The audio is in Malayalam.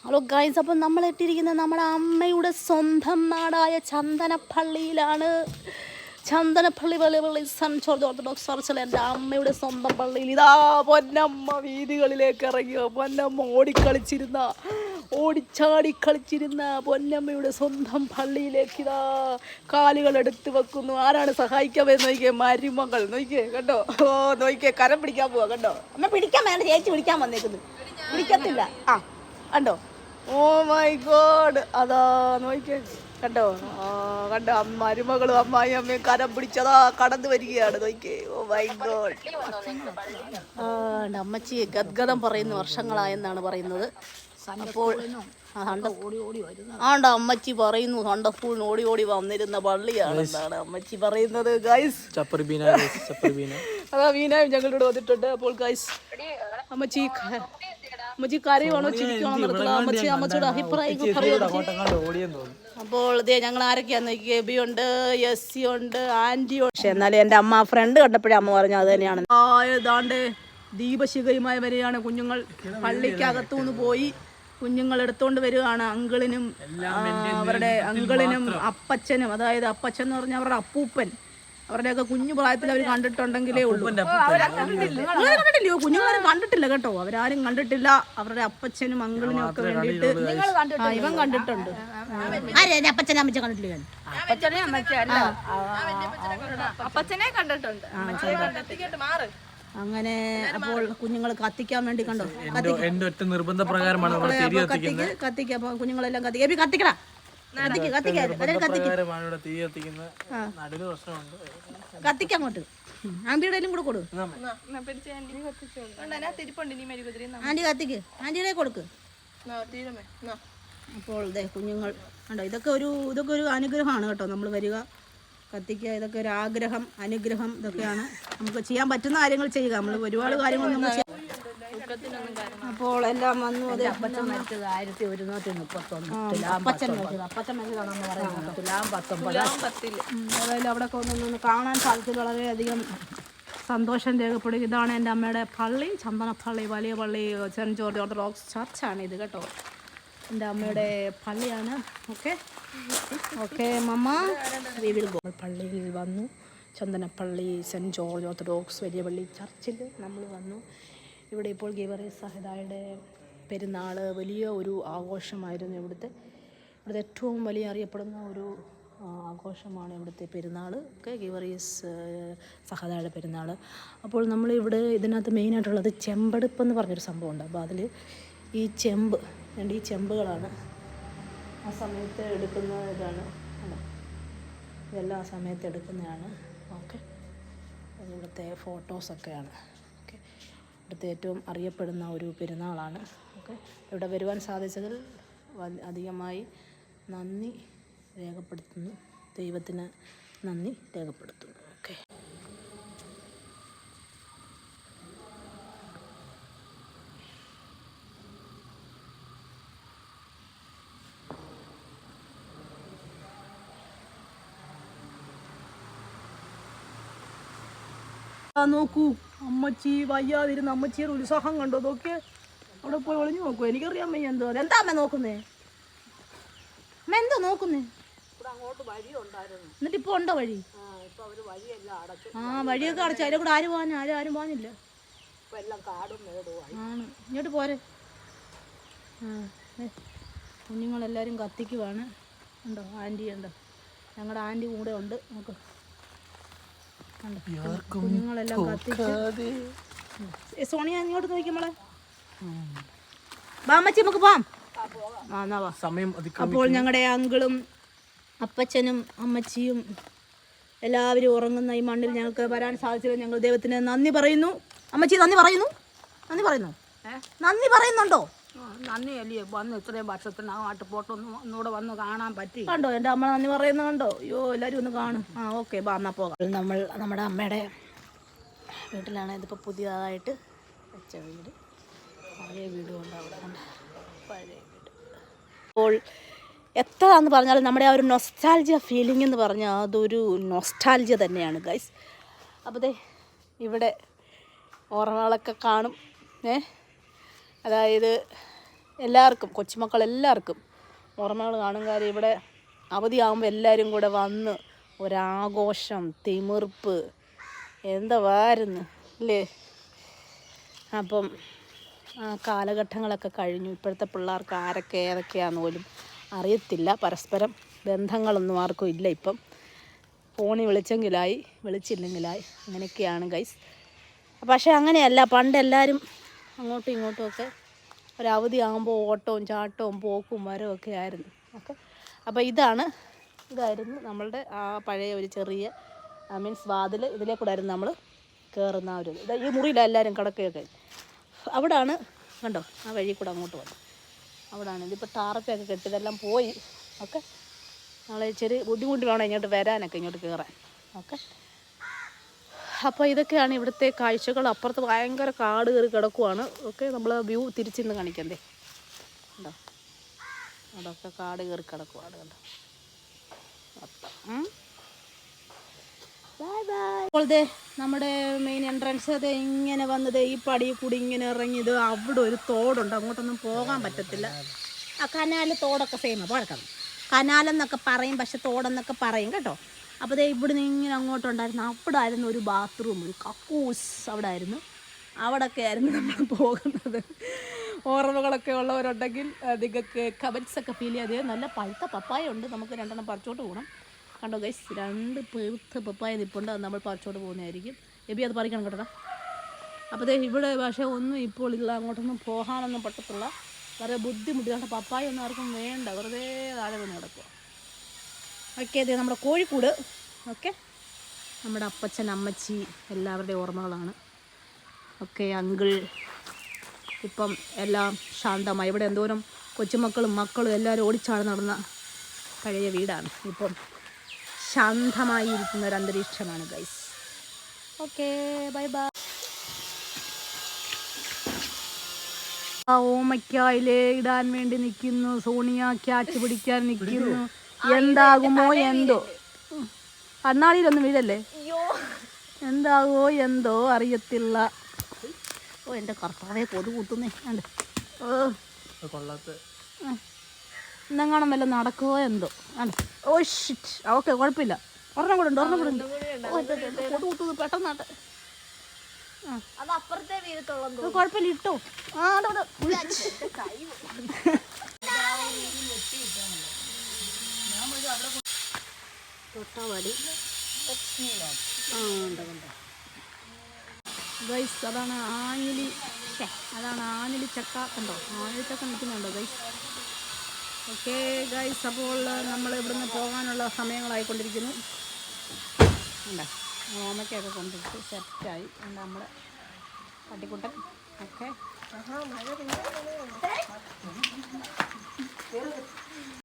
ഹലോ ഗൈസ്, അപ്പം നമ്മൾ ഇട്ടിരിക്കുന്നത് നമ്മുടെ അമ്മയുടെ സ്വന്തം നാടായ ചന്ദനപ്പള്ളിയിലാണ്. ചന്ദനപ്പള്ളി പള്ളി സെൻറ്റ് ജോർജ് ഓർത്തഡോക്സ് ചർച്ചിൽ എൻ്റെ അമ്മയുടെ സ്വന്തം പള്ളിയിൽ ഇതാ പൊന്നമ്മ വീതികളിലേക്ക് ഇറങ്ങിയോ. പൊന്നമ്മ ഓടിച്ചാടി കളിച്ചിരുന്ന പൊന്നമ്മയുടെ സ്വന്തം പള്ളിയിലേക്ക് ഇതാ കാലുകൾ എടുത്ത് വെക്കുന്നു. ആരാണ് സഹായിക്കാൻ വരുന്നത് നോക്കിയേ, മരുമകൾ നോക്കിയേ കേട്ടോ. നോക്കിയേ, കരം പിടിക്കാൻ പോവാ കണ്ടോ. അമ്മ പിടിക്കാൻ വേണ്ട, ചേച്ചി പിടിക്കാൻ വന്നേക്കുന്നു, പിടിക്കത്തില്ല. കണ്ടോ, ഓ മൈ ഗോഡ്, അതാ നോക്കിയേ കണ്ടോ. കണ്ടോ, മരുമകളും അമ്മായി അമ്മയും കരം പിടിച്ചതാ കടന്നു വരികയാണ്. നോക്കിയേ, ഓ മൈ ഗോഡ്. അമ്മച്ചി ഗദ്ഗതം പറയുന്ന വർഷങ്ങളായെന്നാണ് പറയുന്നത്. അപ്പോൾ അമ്മച്ചി പറയുന്നു സണ്ടർഫുൾ ഓടി ഓടി വന്നിരുന്ന പള്ളിയാണെന്നാണ് അമ്മച്ചി പറയുന്നത്. ഗൈസ്, അതാ വീനായും ഞങ്ങളുടെ കൂടെ വന്നിട്ടുണ്ട്. അപ്പോൾ ഗൈസ്, അമ്മച്ചി കരയുവാണോ ചിരിക്കുവാണോ അമ്മച്ചിയുടെ അഭിപ്രായങ്ങൾ പറയുന്നത്. അപ്പോൾ ഇതേ ഞങ്ങൾ ആരൊക്കെയാന്ന് നോക്കിയേ, എബിയുണ്ട്, യസ്സി ഉണ്ട്, ആൻറ്റി ഉണ്ട്. പക്ഷെ എന്നാലും എൻ്റെ അമ്മ ഫ്രണ്ട് കണ്ടപ്പോഴേ അമ്മ പറഞ്ഞു അത് തന്നെയാണ്. ഏതാണ്ട് ദീപശിഖയുമായി വരികയാണ്. കുഞ്ഞുങ്ങൾ പള്ളിക്കകത്തുനിന്ന് പോയി കുഞ്ഞുങ്ങൾ എടുത്തോണ്ട് വരികയാണ്. അവരുടെ അങ്കിളിനും അപ്പച്ചനും, അതായത് അപ്പച്ചൻ എന്ന് പറഞ്ഞാൽ അവരുടെ അപ്പൂപ്പൻ, അവരുടെയൊക്കെ കുഞ്ഞു പ്രായത്തിൽ അവർ കണ്ടിട്ടുണ്ടെങ്കിലേ ഉള്ളൂ. കണ്ടില്ലയോ, കുഞ്ഞുങ്ങളാരും കണ്ടിട്ടില്ല കേട്ടോ, അവരാരും കണ്ടിട്ടില്ല. അവരുടെ അപ്പച്ചനും അങ്കിളിനും ഒക്കെ വേണ്ടിയിട്ട് ഇവൻ കണ്ടിട്ടുണ്ട്. അപ്പച്ചനെ അമ്മച്ച കണ്ടിട്ടില്ല, അപ്പച്ചനെ കണ്ടിട്ടുണ്ട്. അങ്ങനെ അപ്പോൾ കുഞ്ഞുങ്ങൾ കത്തിക്കാൻ വേണ്ടി കണ്ടോ, എന്റെ ഒറ്റ നിർബന്ധ പ്രകാരമാണ് കത്തിക്ക. അപ്പൊ കുഞ്ഞുങ്ങളെല്ലാം കത്തിക്കടാ, കത്തിക്കങ്ങോട്ട്. ആന്റിയുടെ കൂടെ കൊടു, ആന്റി കത്തിക്ക്, ആന്റിയുടെ കൊടുക്ക്. അപ്പോൾ ഇതേ കുഞ്ഞുങ്ങൾ കണ്ടോ, ഇതൊക്കെ ഒരു അനുഗ്രഹമാണ് കേട്ടോ. നമ്മൾ വരിക, കത്തിക്കുക, ഇതൊക്കെ ഒരു ആഗ്രഹം, അനുഗ്രഹം, ഇതൊക്കെയാണ് നമുക്ക് ചെയ്യാൻ പറ്റുന്ന കാര്യങ്ങൾ ചെയ്യുക. നമ്മൾ ഒരുപാട് കാര്യങ്ങൾ നമ്മൾ അപ്പോൾ എല്ലാം വന്നു. അതെ, അപ്പച്ചൻ മരിച്ചത് 1131. അതായത് അവിടെ ഒന്ന് കാണാൻ സാധിച്ചത് വളരെയധികം സന്തോഷം രേഖപ്പെടുക. ഇതാണ് എൻ്റെ അമ്മയുടെ പള്ളി, ചന്ദനപ്പള്ളി, വലിയ പള്ളി, സെൻറ്റ് ജോർജ് ഓർത്തഡോക്സ് ചർച്ചാണ് ഇത് കേട്ടോ. എൻ്റെ അമ്മയുടെ പള്ളിയാണ്. Okay mama, we will go. പള്ളിയിൽ വന്നു, ചന്ദനപ്പള്ളി സെൻറ്റ് ജോർജ് ഓർത്തഡോക്സ് വലിയ പള്ളി ചർച്ചിൽ നമ്മൾ വന്നു. ഇവിടെ ഇപ്പോൾ ഗീവറീസ് സഹദായുടെ പെരുന്നാൾ വലിയ ഒരു ആഘോഷമായിരുന്നു. ഇവിടുത്തെ ഏറ്റവും വലിയ അറിയപ്പെടുന്ന ഒരു ആഘോഷമാണ് ഇവിടുത്തെ പെരുന്നാൾ. ഗീവറീസ് സഹദായുടെ പെരുന്നാൾ. അപ്പോൾ നമ്മളിവിടെ ഇതിനകത്ത് മെയിനായിട്ടുള്ളത് ചെമ്പെടുപ്പ് എന്ന് പറഞ്ഞൊരു സംഭവമുണ്ട്. അപ്പോൾ അതിൽ ഈ ചെമ്പുകളാണ് ആ സമയത്ത് എടുക്കുന്ന ഇതാണ്. ഇതെല്ലാം ആ സമയത്ത് എടുക്കുന്നതാണ്. ഓക്കെ, ഇവിടുത്തെ ഫോട്ടോസൊക്കെയാണ്. ഓക്കെ, ഇവിടുത്തെ ഏറ്റവും അറിയപ്പെടുന്ന ഒരു പെരുന്നാളാണ്. ഓക്കെ, ഇവിടെ വരുവാൻ സാധിച്ചതിൽ അധികമായി നന്ദി രേഖപ്പെടുത്തുന്നു, ദൈവത്തിന് നന്ദി രേഖപ്പെടുത്തുന്നു. ഓക്കെ, നോക്കൂ, അമ്മച്ചി വയ്യാതിരുന്ന അമ്മച്ചിയുടെ ഉത്സാഹം കണ്ടോ. നോക്കിയേ, അവിടെ പോയി ഒളിഞ്ഞു നോക്കൂ. എനിക്കറിയാൻ വയ്യ എന്തോ. എന്താ അമ്മ നോക്കുന്നേ? അമ്മ എന്തോ നോക്കുന്നേ? എന്നിട്ട് ഇപ്പൊ ഉണ്ടോ വഴി? വഴിയൊക്കെ അടച്ചു. അതിലെ കൂടെ ആരും പോകാനില്ല. ആണ്, ഇങ്ങോട്ട് പോരെ. കുഞ്ഞുങ്ങളെല്ലാവരും കത്തിക്കുവാണ്. ഉണ്ടോ, ആൻറ്റി ഉണ്ടോ, ഞങ്ങളുടെ ആൻറ്റി കൂടെ ഉണ്ട്. നമുക്ക് കുഞ്ഞുങ്ങളെല്ലാം കത്തിച്ച്. സോണിയ ഇങ്ങോട്ട് നോക്കിമ്മളെ, ബാമച്ചി നമുക്ക് പോവാം. അപ്പോൾ ഞങ്ങളുടെ അങ്കിളും അപ്പച്ചനും അമ്മച്ചിയും എല്ലാവരും ഉറങ്ങുന്ന ഈ മണ്ണിൽ ഞങ്ങൾക്ക് വരാൻ സാധിച്ചത് ഞങ്ങൾ ദൈവത്തിന് നന്ദി പറയുന്നു. അമ്മച്ചി നന്ദി പറയുന്നുണ്ടോ? നന്ദി അല്ലേ, വന്ന് ഇത്രയും വർഷത്തിനകത്ത് ഒന്നുകൂടെ വന്ന് കാണാൻ പറ്റി. കണ്ടോ എൻ്റെ അമ്മ നന്ദി പറയുന്നത് കണ്ടോ. അയ്യോ, എല്ലാവരും ഒന്ന് കാണും. ഓക്കെ, എന്നാ പോകാം. നമ്മൾ നമ്മുടെ അമ്മയുടെ വീട്ടിലാണ്. ഇതിപ്പോൾ പുതിയതായിട്ട് വെച്ച വീട്, പഴയ വീട് കൊണ്ട് അവിടെ ഉണ്ട്, പഴയ വീട്. അപ്പോൾ എത്രയാണെന്ന് പറഞ്ഞാൽ നമ്മുടെ ആ ഒരു നൊസ്റ്റാൾജിയ ഫീലിംഗ് എന്ന് പറഞ്ഞാൽ അതൊരു നൊസ്റ്റാൾജിയ തന്നെയാണ് ഗൈസ്. അപ്പോൾ ഇവിടെ ഓർമ്മകളൊക്കെ കാണും. അതായത് എല്ലാവർക്കും കൊച്ചുമക്കളെല്ലാവർക്കും ഓർമ്മകൾ കാണും. കാര്യം ഇവിടെ അവധിയാകുമ്പോൾ എല്ലാവരും കൂടെ വന്ന് ഒരാഘോഷം, തിമിർപ്പ് എന്തായിരുന്നു അല്ലേ. അപ്പം ആ കാലഘട്ടങ്ങളൊക്കെ കഴിഞ്ഞു. ഇപ്പോഴത്തെ പിള്ളേർക്ക് ആരൊക്കെ ഏതൊക്കെയാണെന്ന് പോലും അറിയത്തില്ല. പരസ്പരം ബന്ധങ്ങളൊന്നും ആർക്കും ഇല്ല. ഇപ്പം ഫോണിൽ വിളിച്ചെങ്കിലായി, വിളിച്ചില്ലെങ്കിലായി, അങ്ങനെയൊക്കെയാണ് ഗൈസ്. പക്ഷേ അങ്ങനെയല്ല, പണ്ട് എല്ലാവരും അങ്ങോട്ടും ഇങ്ങോട്ടുമൊക്കെ ഒരവധി ആകുമ്പോൾ ഓട്ടവും ചാട്ടവും പോക്കും വരവും ഒക്കെ ആയിരുന്നു. ഓക്കെ, അപ്പോൾ ഇതായിരുന്നു നമ്മളുടെ ആ പഴയ ഒരു ചെറിയ മീൻസ് വാതിൽ. ഇതിലേ കൂടെ ആയിരുന്നു നമ്മൾ കയറുന്ന ആ ഒരു ഇത്. ഈ മുറിയിലാണ് എല്ലാവരും കിടക്കുകയൊക്കെ. അവിടാണ് കണ്ടോ, ആ വഴി കൂടെ അങ്ങോട്ട് വന്നു. അവിടാണ് ഇതിപ്പോൾ ടാറപ്പൊക്കെ കെട്ടി ഇതെല്ലാം പോയി. ഓക്കെ, നാളെ ഇച്ചിരി ബുദ്ധിമുട്ട് വേണം ഇങ്ങോട്ട് വരാനൊക്കെ, ഇങ്ങോട്ട് കയറാൻ. ഓക്കെ, അപ്പോൾ ഇതൊക്കെയാണ് ഇവിടുത്തെ കാഴ്ചകൾ. അപ്പുറത്ത് ഭയങ്കര കാട് കയറി കിടക്കുവാണ്. ഓക്കെ, നമ്മൾ വ്യൂ തിരിച്ചിന്ന് കാണിക്കണ്ടേ. കണ്ടോ, അതൊക്കെ കാട് കയറി കിടക്കുവാണ്. കണ്ടോ ബൈ ബൈ. അപ്പോൾ നമ്മുടെ മെയിൻ എൻട്രൻസ് അത് ഇങ്ങനെ വന്നത് ഈ പടിയിൽ കൂടി ഇങ്ങനെ ഇറങ്ങിയത്. അവിടെ ഒരു തോടുണ്ട്, അങ്ങോട്ടൊന്നും പോകാൻ പറ്റത്തില്ല. ആ കനാല് തോടൊക്കെ സെയിം പഴക്കണം. കനാലെന്നൊക്കെ പറയും, പക്ഷെ തോടെന്നൊക്കെ പറയും കേട്ടോ. അപ്പോൾ ഇവിടുന്ന് ഇങ്ങനെ അങ്ങോട്ടുണ്ടായിരുന്നു. അവിടെ ആയിരുന്നു ഒരു ബാത്റൂം, ഒരു കക്കൂസ് അവിടെ ആയിരുന്നു. അവിടെയൊക്കെ ആയിരുന്നു നമ്മൾ പോകുന്നത്. ഓർമ്മകളൊക്കെ ഉള്ളവരുണ്ടെങ്കിൽ നിങ്ങൾക്ക് കമൻസൊക്കെ ഫീൽ ചെയ്യാതെ. നല്ല പഴുത്ത പപ്പായ ഉണ്ട്, നമുക്ക് 2 എണ്ണം പറിച്ചോട്ട് പോകണം. കണ്ടോ ഗൈസ്, 2 പെഴുത്ത പപ്പായ നിൽപ്പുണ്ട്. അത് നമ്മൾ പറിച്ചോട്ട് പോകുന്നതായിരിക്കും. എബി അത് പറിക്കണം കേട്ടോ. അപ്പോൾ ഇവിടെ പക്ഷേ ഒന്നും ഇപ്പോൾ ഇല്ല, അങ്ങോട്ടൊന്നും പോകാനൊന്നും പറ്റത്തില്ല. വളരെ ബുദ്ധിമുട്ടിയാണ്. പപ്പായ ഒന്നും ആർക്കും വേണ്ട, വെറുതെ താഴെ വന്ന് കിടക്കുക. ഓക്കെ, അതെ നമ്മുടെ കോഴിക്കോട്. ഓക്കെ, നമ്മുടെ അപ്പച്ചൻ അമ്മച്ചി എല്ലാവരുടെയും ഓർമ്മകളാണ്. Okay, uncle. ഇപ്പം എല്ലാം ശാന്തമായി. ഇവിടെ എന്തോരം കൊച്ചുമക്കളും മക്കളും എല്ലാവരും ഓടിച്ചാടി നടന്ന പഴയ വീടാണ്. ഇപ്പം ശാന്തമായി ഇരിക്കുന്ന ഒരു അന്തരീക്ഷമാണ് ഗൈസ്. Okay, bye bye. ആ ഓമയ്ക്കായിലേ ഇടാൻ വേണ്ടി നിൽക്കുന്നു. സോണിയ ക്യാച്ച് പിടിക്കാൻ നിൽക്കുന്നു. എന്താകുമോ എന്തോ, കണ്ണാടിയിലൊന്നും വീഴല്ലേ. എന്താകുമോ എന്തോ അറിയത്തില്ല. ഓ എൻ്റെ കർത്താവെ, കൊതു കൂട്ടുന്നേ. ഉണ്ട് ഇന്നെങ്ങാണം വല്ല നടക്കുമോ എന്തോ. ആണ്. Oh shit. ഓക്കെ, കുഴപ്പമില്ല. ഒരെണ്ണം കൂടെ ഉണ്ട്. കൊതു കൂട്ടുന്നത് പെട്ടെന്നാട്ടെ. കുഴപ്പമില്ല, ഇട്ടോ. ആ തൊട്ടാവാടി. ഗൈസ്, അതാണ് ആഞ്ഞിലി. അതാണ് ആഞ്ഞിലി ചക്ക. കണ്ടോ, ആഞ്ഞിലി ചക്ക നിൽക്കുന്നുണ്ടോ ഗൈസ്. ഓക്കെ ഗൈസ്, അപ്പോൾ നമ്മൾ ഇവിടുന്ന് പോകാനുള്ള സമയങ്ങളായിക്കൊണ്ടിരിക്കുന്നു. ഉണ്ടോ, ഓമയ്ക്കൊക്കെ കൊണ്ടിട്ട് സെറ്റായി ഉണ്ട് നമ്മുടെ പട്ടിക്കുട്ടൻ. ഓക്കെ,